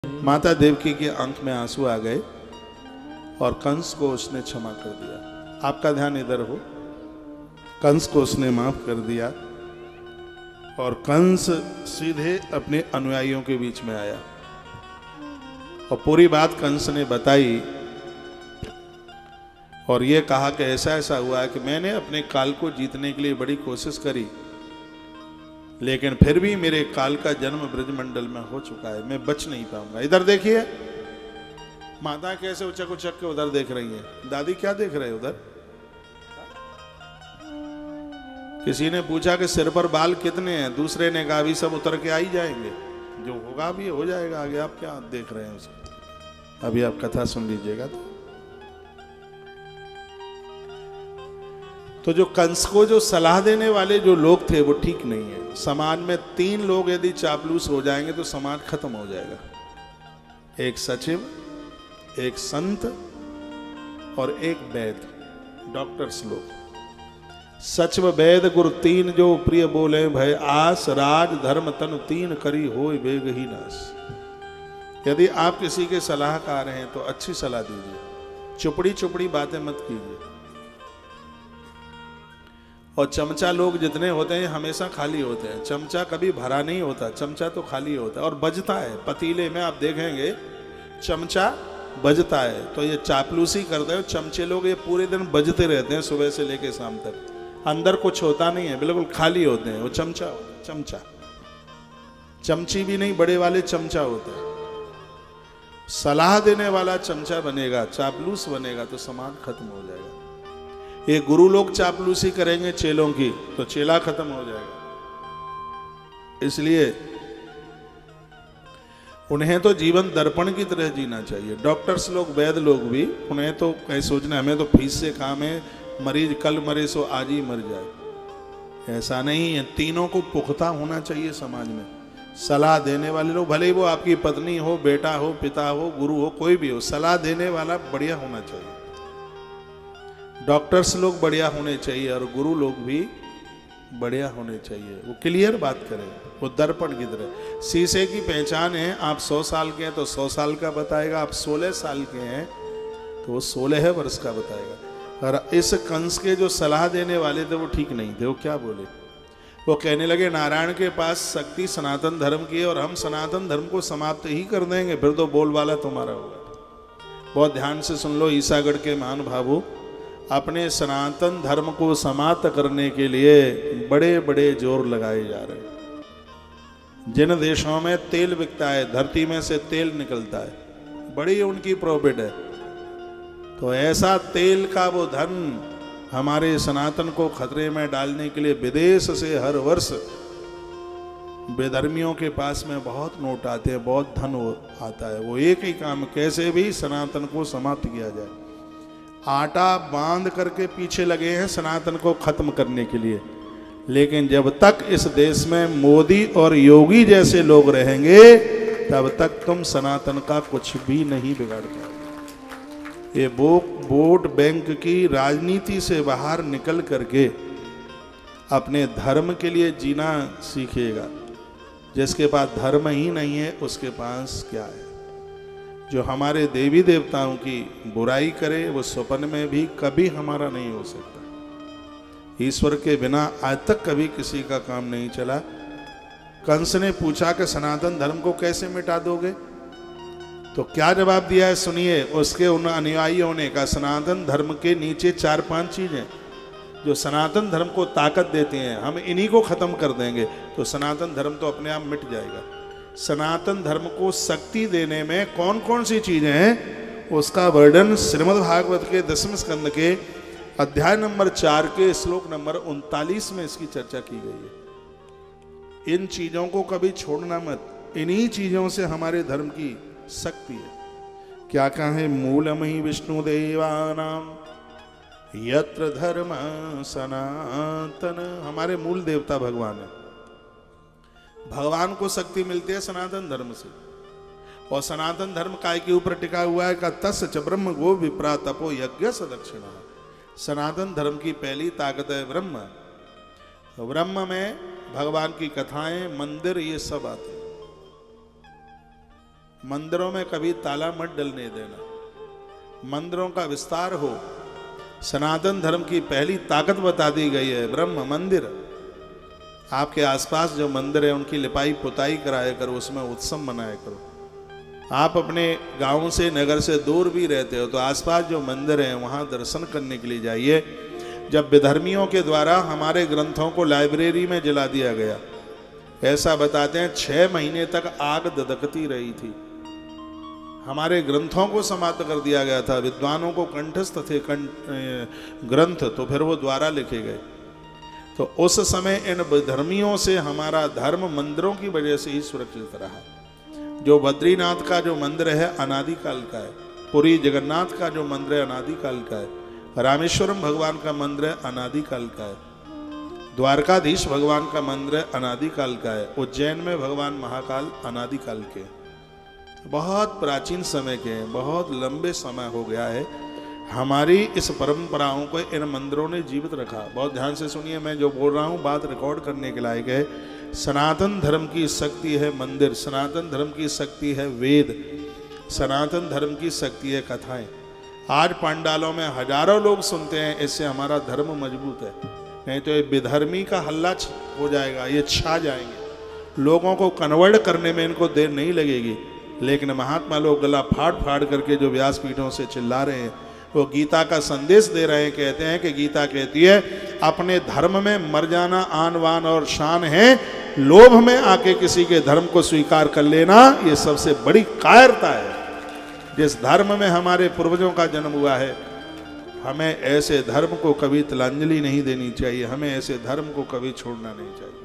माता देवकी की आंख में आंसू आ गए और कंस को उसने क्षमा कर दिया। आपका ध्यान इधर हो। कंस को उसने माफ कर दिया और कंस सीधे अपने अनुयायियों के बीच में आया और पूरी बात कंस ने बताई और ये कहा कि ऐसा ऐसा हुआ है कि मैंने अपने काल को जीतने के लिए बड़ी कोशिश करी, लेकिन फिर भी मेरे काल का जन्म ब्रजमंडल में हो चुका है, मैं बच नहीं पाऊंगा। इधर देखिए, माता कैसे उचक उचक के उधर देख रही है। दादी क्या देख रहे हैं उधर? किसी ने पूछा कि सिर पर बाल कितने हैं, दूसरे ने कहा अभी सब उतर के आ ही जाएंगे, जो होगा भी हो जाएगा आगे। आप क्या देख रहे हैं उसको? अभी आप कथा सुन लीजिएगा। तो जो कंस को जो सलाह देने वाले जो लोग थे वो ठीक नहीं है। समाज में 3 लोग यदि चापलूस हो जाएंगे तो समाज खत्म हो जाएगा। एक सचिव, एक संत और एक वैद्य, डॉक्टर्स लोग। सचिव वैद्य गुरु 3 जो प्रिय बोले भय आस, राज धर्म तन 3 करी होय वेग ही नाश। यदि आप किसी के सलाहकार हैं तो अच्छी सलाह दीजिए, चुपड़ी चुपड़ी बातें मत कीजिए। और चमचा लोग जितने होते हैं हमेशा खाली होते हैं, चमचा कभी भरा नहीं होता, चमचा तो खाली होता है और बजता है। पतीले में आप देखेंगे चमचा बजता है, तो ये चापलूसी करते हैं चमचे लोग, ये पूरे दिन बजते रहते हैं सुबह से लेकर शाम तक, अंदर कुछ होता नहीं है, बिल्कुल खाली होते हैं। वो चमचा चमचा चमची भी नहीं, बड़े वाले चमचा होते हैं। सलाह देने वाला चमचा बनेगा, चापलूस बनेगा तो समाज खत्म हो जाएगा। ये गुरु लोग चापलूसी करेंगे चेलों की तो चेला खत्म हो जाएगा। इसलिए उन्हें तो जीवन दर्पण की तरह जीना चाहिए। डॉक्टर्स लोग, वैद्य लोग भी, उन्हें तो कहीं सोचना हमें तो फीस से काम है, मरीज कल मरे सो आज ही मर जाए, ऐसा नहीं है। तीनों को पुख्ता होना चाहिए समाज में। सलाह देने वाले लोग, भले ही वो आपकी पत्नी हो, बेटा हो, पिता हो, गुरु हो, कोई भी हो, सलाह देने वाला बढ़िया होना चाहिए। डॉक्टर्स लोग बढ़िया होने चाहिए और गुरु लोग भी बढ़िया होने चाहिए। वो क्लियर बात करें, वो दर्पण की तरह। शीशे की पहचान है, आप 100 साल के हैं तो 100 साल का बताएगा, आप 16 साल के हैं तो वो 16 वर्ष का बताएगा। और इस कंस के जो सलाह देने वाले थे वो ठीक नहीं थे। वो क्या बोले? वो कहने लगे नारायण के पास शक्ति सनातन धर्म की है और हम सनातन धर्म को समाप्त ही कर देंगे, फिर तो बोलबाला तुम्हारा होगा। बहुत ध्यान से सुन लो ईसागढ़ के महान भावों, अपने सनातन धर्म को समाप्त करने के लिए बड़े बड़े जोर लगाए जा रहे हैं। जिन देशों में तेल बिकता है, धरती में से तेल निकलता है, बड़ी उनकी प्रॉफिट है, तो ऐसा तेल का वो धन हमारे सनातन को खतरे में डालने के लिए विदेश से हर वर्ष बेधर्मियों के पास में बहुत नोट आते हैं, बहुत धन आता है। वो एक ही काम, कैसे भी सनातन को समाप्त किया जाए। आटा बांध करके पीछे लगे हैं सनातन को खत्म करने के लिए, लेकिन जब तक इस देश में मोदी और योगी जैसे लोग रहेंगे तब तक तुम सनातन का कुछ भी नहीं बिगाड़ पाओगे। ये वोट बैंक की राजनीति से बाहर निकल करके अपने धर्म के लिए जीना सीखेगा। जिसके पास धर्म ही नहीं है उसके पास क्या है? जो हमारे देवी देवताओं की बुराई करे वो स्वप्न में भी कभी हमारा नहीं हो सकता। ईश्वर के बिना आज तक कभी किसी का काम नहीं चला। कंस ने पूछा कि सनातन धर्म को कैसे मिटा दोगे, तो क्या जवाब दिया है सुनिए। उसके उन अनुयायियों ने कहा सनातन धर्म के नीचे 4-5 चीजें जो सनातन धर्म को ताकत देती हैं, हम इन्हीं को खत्म कर देंगे तो सनातन धर्म तो अपने आप मिट जाएगा। सनातन धर्म को शक्ति देने में कौन कौन सी चीजें हैं उसका वर्णन श्रीमद् भागवत के 10वें स्कंद के अध्याय नंबर 4 के श्लोक नंबर 39 में इसकी चर्चा की गई है। इन चीजों को कभी छोड़ना मत, इन्हीं चीजों से हमारे धर्म की शक्ति है। क्या कहे? मूलम ही विष्णु देवानाम यत्र धर्म सनातन। हमारे मूल देवता भगवान है। भगवान को शक्ति मिलती है सनातन धर्म से, और सनातन धर्म काय के ऊपर टिका हुआ है का तस् च ब्रह्म गो विप्रा तपो यज्ञ सदक्षिणा। सनातन धर्म की पहली ताकत है ब्रह्म। ब्रह्म में भगवान की कथाएं, मंदिर, ये सब आते हैं। मंदिरों में कभी ताला मत डलने देना, मंदिरों का विस्तार हो। सनातन धर्म की पहली ताकत बता दी गई है ब्रह्म मंदिर। आपके आसपास जो मंदिर है उनकी लिपाई पुताई कराया करो, उसमें उत्सव मनाया करो। आप अपने गांव से नगर से दूर भी रहते हो तो आसपास जो मंदिर हैं वहां दर्शन करने के लिए जाइए। जब विधर्मियों के द्वारा हमारे ग्रंथों को लाइब्रेरी में जला दिया गया, ऐसा बताते हैं 6 महीने तक आग दधकती रही थी, हमारे ग्रंथों को समाप्त कर दिया गया था। विद्वानों को कंठस्थ थे ग्रंथ, तो फिर वो द्वारा लिखे गए। तो उस समय इन विधर्मियों से हमारा धर्म मंदिरों की वजह से ही सुरक्षित रहा। जो बद्रीनाथ का जो मंदिर है अनादिकाल का है, पुरी जगन्नाथ का जो मंदिर है अनादिकाल का है, रामेश्वरम भगवान का मंदिर है अनादिकाल का है, द्वारकाधीश भगवान का मंदिर अनादिकाल का है, उज्जैन में भगवान महाकाल अनादिकाल के, बहुत प्राचीन समय के हैं, बहुत लंबे समय हो गया है। हमारी इस परंपराओं को इन मंदिरों ने जीवित रखा। बहुत ध्यान से सुनिए, मैं जो बोल रहा हूँ बात रिकॉर्ड करने के लायक है। सनातन धर्म की शक्ति है मंदिर, सनातन धर्म की शक्ति है वेद, सनातन धर्म की शक्ति है कथाएं। आज पंडालों में हजारों लोग सुनते हैं, इससे हमारा धर्म मजबूत है। नहीं तो ये विधर्मी का हल्ला हो जाएगा, ये छा जाएंगे। लोगों को कन्वर्ट करने में इनको देर नहीं लगेगी। लेकिन महात्मा लोग गला फाड़ फाड़ करके जो व्यासपीठों से चिल्ला रहे हैं, वो गीता का संदेश दे रहे हैं। कहते हैं कि गीता कहती है अपने धर्म में मर जाना आन वान और शान है, लोभ में आके किसी के धर्म को स्वीकार कर लेना ये सबसे बड़ी कायरता है। जिस धर्म में हमारे पूर्वजों का जन्म हुआ है, हमें ऐसे धर्म को कभी तिलांजलि नहीं देनी चाहिए, हमें ऐसे धर्म को कभी छोड़ना नहीं चाहिए।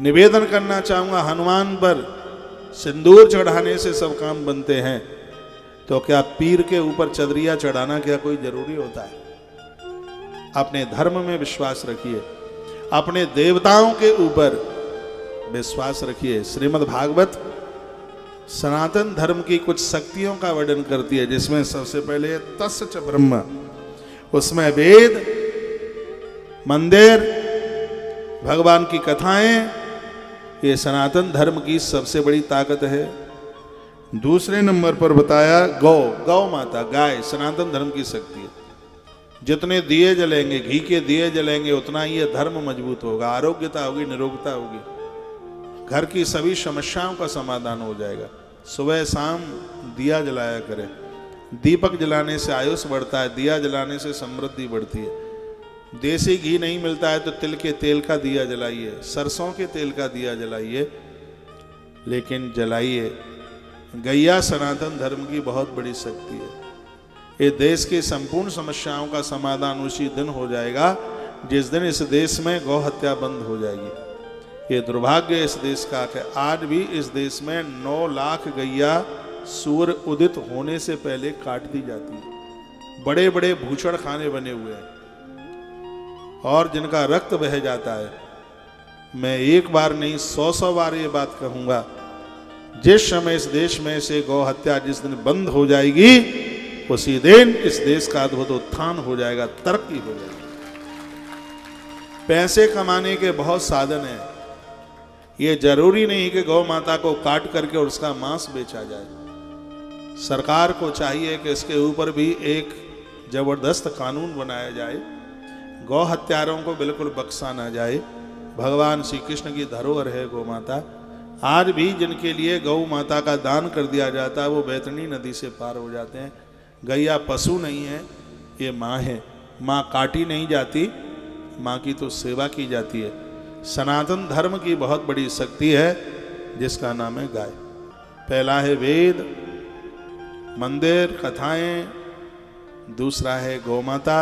निवेदन करना चाहूंगा, हनुमान पर सिंदूर चढ़ाने से सब काम बनते हैं, तो क्या पीर के ऊपर चदरिया चढ़ाना क्या कोई जरूरी होता है? अपने धर्म में विश्वास रखिए, अपने देवताओं के ऊपर विश्वास रखिए। श्रीमद् भागवत सनातन धर्म की कुछ शक्तियों का वर्णन करती है, जिसमें सबसे पहले तस्य च ब्रह्म, उसमें वेद, मंदिर, भगवान की कथाएं, ये सनातन धर्म की सबसे बड़ी ताकत है। दूसरे नंबर पर बताया गौ माता, गाय सनातन धर्म की शक्ति है। जितने दिए जलेंगे, घी के दिए जलेंगे, उतना ही ये धर्म मजबूत होगा, आरोग्यता होगी, निरोगता होगी, घर की सभी समस्याओं का समाधान हो जाएगा। सुबह शाम दिया जलाया करें। दीपक जलाने से आयुष बढ़ता है, दिया जलाने से समृद्धि बढ़ती है। देसी घी नहीं मिलता है तो तिल के तेल का दिया जलाइए, सरसों के तेल का दिया जलाइए, लेकिन जलाइए। गैया सनातन धर्म की बहुत बड़ी शक्ति है। ये देश की संपूर्ण समस्याओं का समाधान उसी दिन हो जाएगा जिस दिन इस देश में गौ हत्या बंद हो जाएगी। ये दुर्भाग्य इस देश का है, आज भी इस देश में 9 लाख गैया सूर्य उदित होने से पहले काट दी जाती है। बड़े बड़े भूषण खाने बने हुए हैं और जिनका रक्त बह जाता है। मैं एक बार नहीं 100 बार ये बात कहूंगा, जिस समय इस देश में से गौ हत्या जिस दिन बंद हो जाएगी, उसी दिन इस देश का अद्भुत उत्थान हो जाएगा, तरक्की हो जाएगी। पैसे कमाने के बहुत साधन हैं। ये जरूरी नहीं कि गौ माता को काट करके और उसका मांस बेचा जाए। सरकार को चाहिए कि इसके ऊपर भी एक जबरदस्त कानून बनाया जाए, गौ हत्यारों को बिल्कुल बख्शा ना जाए। भगवान श्री कृष्ण की धरोहर है गौ माता। आज भी जिनके लिए गौ माता का दान कर दिया जाता है वो बैतरणी नदी से पार हो जाते हैं। गैया पशु नहीं है, ये माँ है। माँ काटी नहीं जाती, माँ की तो सेवा की जाती है। सनातन धर्म की बहुत बड़ी शक्ति है जिसका नाम है गाय। पहला है वेद, मंदिर, कथाएं, दूसरा है गौ माता।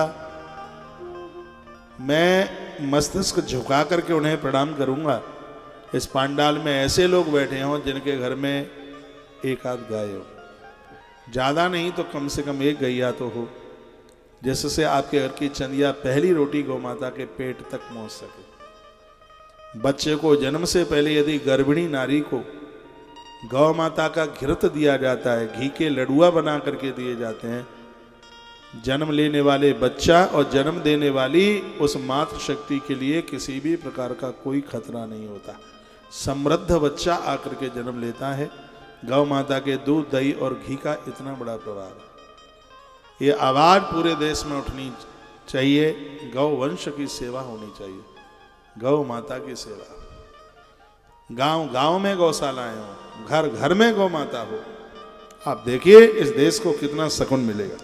मैं मस्तिष्क झुका करके उन्हें प्रणाम करूंगा। इस पांडाल में ऐसे लोग बैठे हों जिनके घर में एक आध गाय हो, ज़्यादा नहीं तो कम से कम एक गैया तो हो, जिससे आपके घर की चंदिया पहली रोटी गौ माता के पेट तक पहुंच सके। बच्चे को जन्म से पहले यदि गर्भिणी नारी को गौ माता का घृत दिया जाता है, घी के लडुआ बना करके दिए जाते हैं, जन्म लेने वाले बच्चा और जन्म देने वाली उस मातृ शक्ति के लिए किसी भी प्रकार का कोई खतरा नहीं होता। समृद्ध बच्चा आकर के जन्म लेता है। गौ माता के दूध, दही और घी का इतना बड़ा प्रभाव है। ये आवाज पूरे देश में उठनी चाहिए, गौ वंश की सेवा होनी चाहिए, गौ माता की सेवा। गांव गांव में गौशालाएं हो, घर घर में गौ माता हो, आप देखिए इस देश को कितना सुकून मिलेगा।